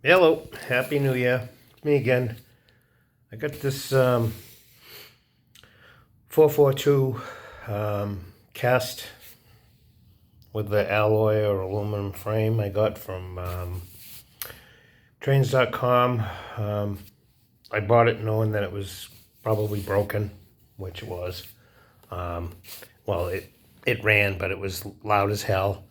Hello, Happy New Year. It's me again. I got this 442 cast with the alloy or aluminum frame I got from trains.com. I bought it knowing that it was probably broken, which it was. Well, it ran, but it was loud as hell.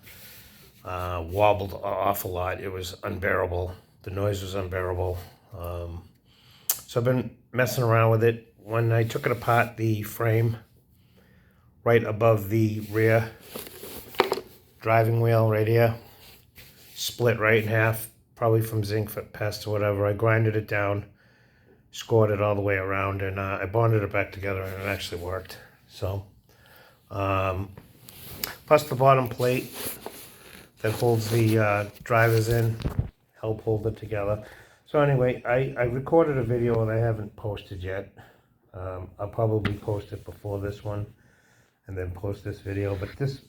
Wobbled an awful lot. It was unbearable. The noise was unbearable. So I've been messing around with it. When I took it apart, the frame right above the rear driving wheel right here split right in half, probably from zinc pest or whatever. I grinded it down, scored it all the way around, and I bonded it back together, and it actually worked. So, plus the bottom plate that holds the drivers in help hold it together. So anyway, I recorded a video that I haven't posted yet. I'll probably post it before this one and then post this video. But this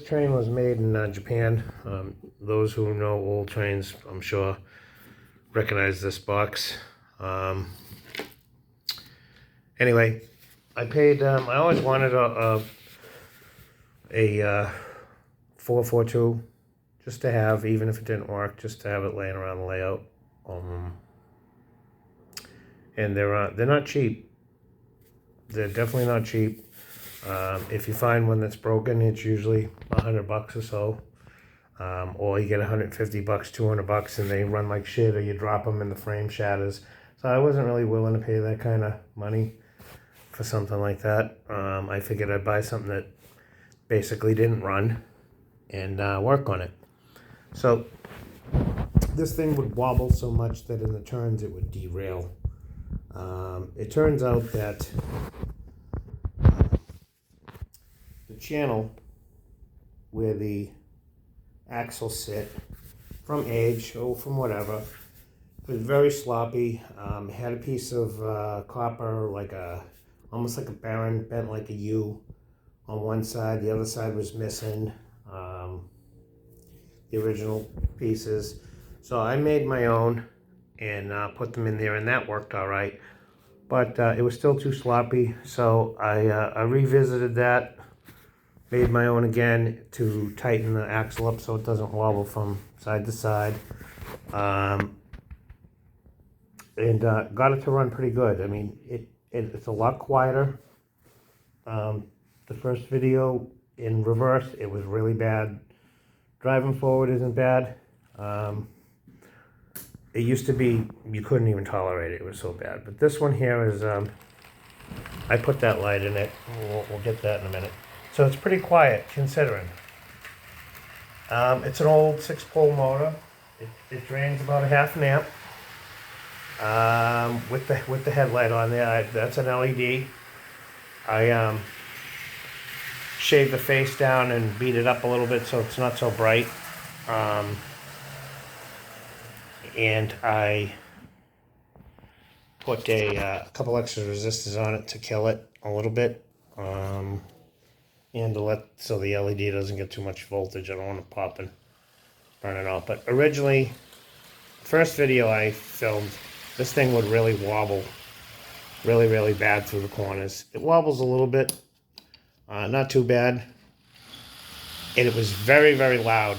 train was made in Japan. Those who know old trains, I'm sure, recognize this box. Anyway, I paid, I always wanted a 442 just to have, even if it didn't work, just to have it laying around the layout. And they're not cheap. They're definitely not cheap. If you find one that's broken, it's usually $100 or so. Or you get $150, $200, and they run like shit, or you drop them and the frame shatters. So I wasn't really willing to pay that kind of money for something like that. I figured I'd buy something that basically didn't run and work on it. So this thing would wobble so much that in the turns it would derail. It turns out that the channel where the axles sit, from age or from whatever, was very sloppy. Had a piece of copper, almost like a barren, bent like a U on one side. The other side was missing the original pieces. So I made my own and put them in there, and that worked all right. But it was still too sloppy, so I revisited that, made my own again to tighten the axle up so it doesn't wobble from side to side. And got it to run pretty good. I mean, it's a lot quieter. The first video in reverse, it was really bad. Driving forward isn't bad. It used to be, you couldn't even tolerate it. It was so bad. But this one here is, I put that light in it. We'll get that in a minute. So it's pretty quiet, considering. It's an old 6-pole motor. It drains about a half an amp. With the headlight on there, that's an LED. I shaved the face down and beat it up a little bit so it's not so bright. And I put a couple extra resistors on it to kill it a little bit, and to so the LED doesn't get too much voltage. I don't want to pop and burn it out. But originally, first video I filmed, this thing would really wobble, really, really bad through the corners. It wobbles a little bit, not too bad, and it was very, very loud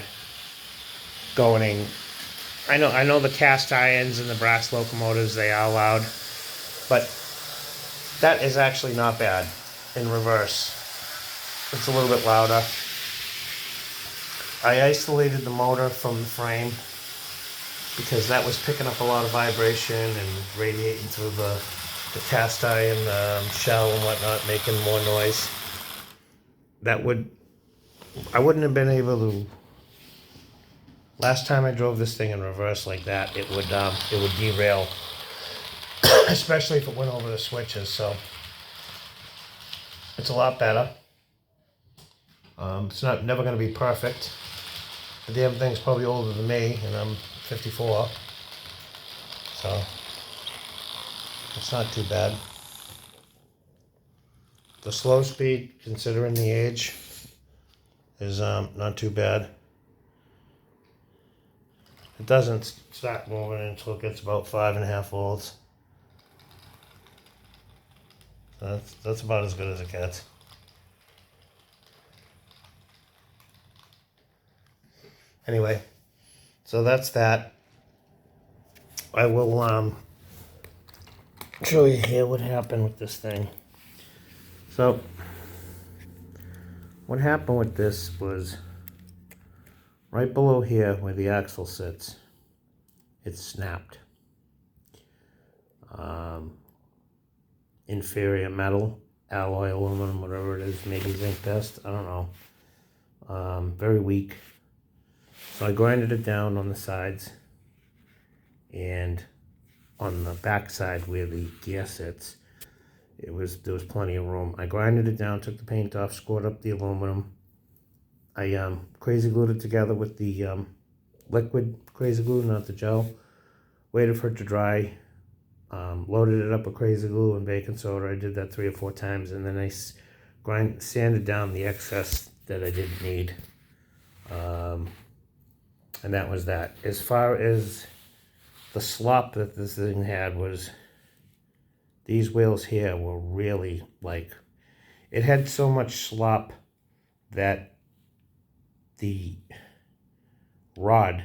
going. I know the cast irons and the brass locomotives, they are loud, but that is actually not bad in reverse. It's a little bit louder. I isolated the motor from the frame because that was picking up a lot of vibration and radiating through the cast iron shell and whatnot, making more noise. I wouldn't have been able to. Last time I drove this thing in reverse like that, it would derail, especially if it went over the switches. So it's a lot better. It's never going to be perfect. The damn thing's probably older than me, and I'm 54. So it's not too bad. The slow speed, considering the age, is not too bad. It doesn't start moving until it gets about 5.5 volts. That's about as good as it gets. Anyway, so that's that. I will show you here what happened with this thing. So what happened with this was right below here where the axle sits, it snapped. Inferior metal, alloy, aluminum, whatever it is, maybe zinc dust, I don't know. Very weak. So I grinded it down on the sides, and on the back side where the gear sits, there was plenty of room. I grinded it down, took the paint off, scored up the aluminum. I crazy glued it together with the liquid crazy glue, not the gel. Waited for it to dry. Loaded it up with crazy glue and baking soda. I did that 3 or 4 times, and then I sanded down the excess that I didn't need. And that was that. As far as the slop that this thing had, was these wheels here were really, like, it had so much slop that the rod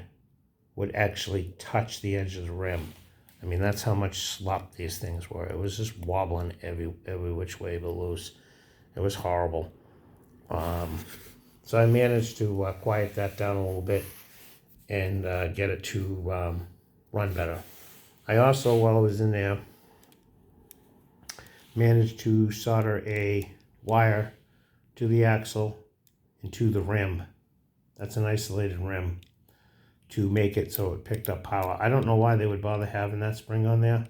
would actually touch the edge of the rim. I mean, that's how much slop these things were. It was just wobbling every which way but loose. It was horrible. So I managed to quiet that down a little bit and get it to run better. I also, while I was in there, managed to solder a wire to the axle and to the rim. That's an isolated rim, to make it so it picked up power. I don't know why they would bother having that spring on there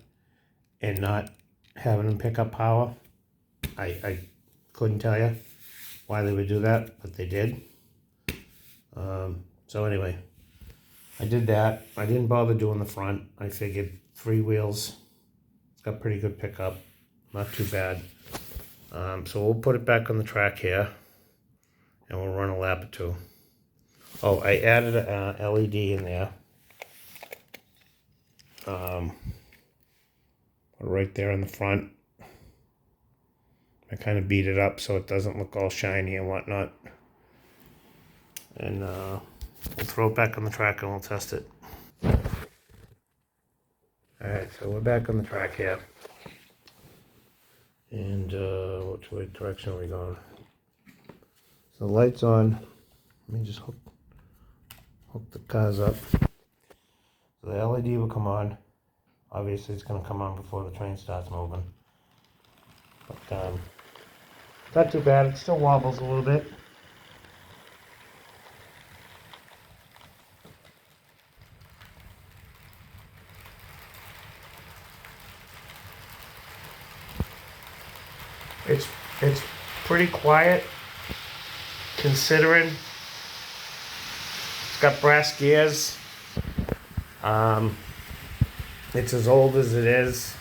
and not having them pick up power. I couldn't tell you why they would do that, but they did. So anyway, I did that. I didn't bother doing the front. I figured 3 wheels, it's got pretty good pickup, not too bad. So we'll put it back on the track here, and we'll run a lap or 2. Oh, I added a LED in there. Right there in the front. I kind of beat it up so it doesn't look all shiny and whatnot. And we'll throw it back on the track and we'll test it. Alright, so we're back on the track here. And which way direction are we going? So the light's on. Let me just hook the cars up. So the LED will come on. Obviously it's going to come on before the train starts moving. But not too bad. It still wobbles a little bit. It's pretty quiet, considering it's got brass gears. It's as old as it is.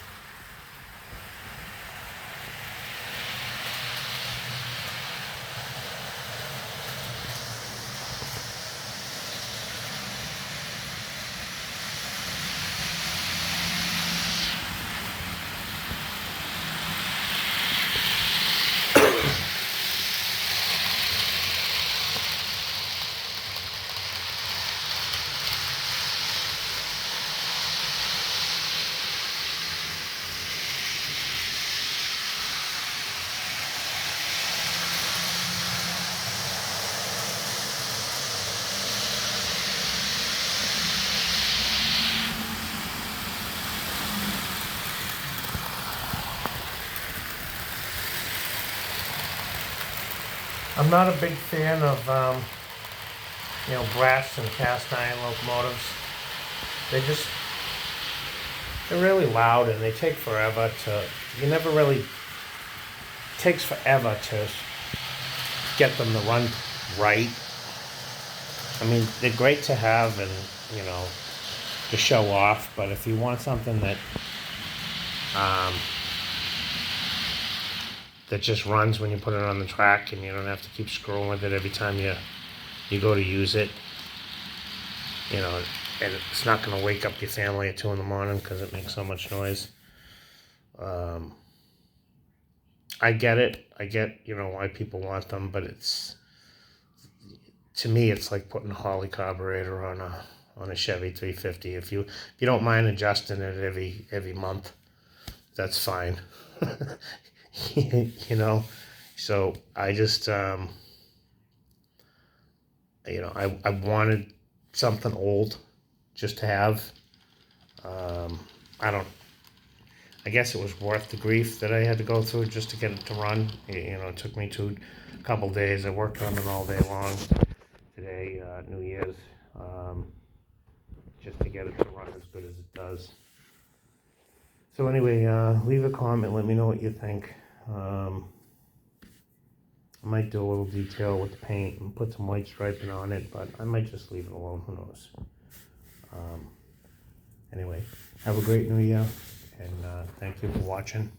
I'm not a big fan of, brass and cast iron locomotives. They're really loud and they take forever to, it takes forever to get them to run right. I mean, they're great to have and, to show off, but if you want something that, that just runs when you put it on the track and you don't have to keep screwing with it every time you go to use it. and it's not going to wake up your family at 2 in the morning because it makes so much noise. I get it. I get, why people want them, but to me, it's like putting a Holly carburetor on a Chevy 350. If you don't mind adjusting it every month, that's fine. So I just I wanted something old just to have. I guess it was worth the grief that I had to go through just to get it to run. It took me a couple days. I worked on it all day long today, New Year's, just to get it to run as good as it does. So anyway, leave a comment. Let me know what you think. I might do a little detail with the paint and put some white striping on it, but I might just leave it alone. Who knows? Anyway, have a great New Year, and thank you for watching.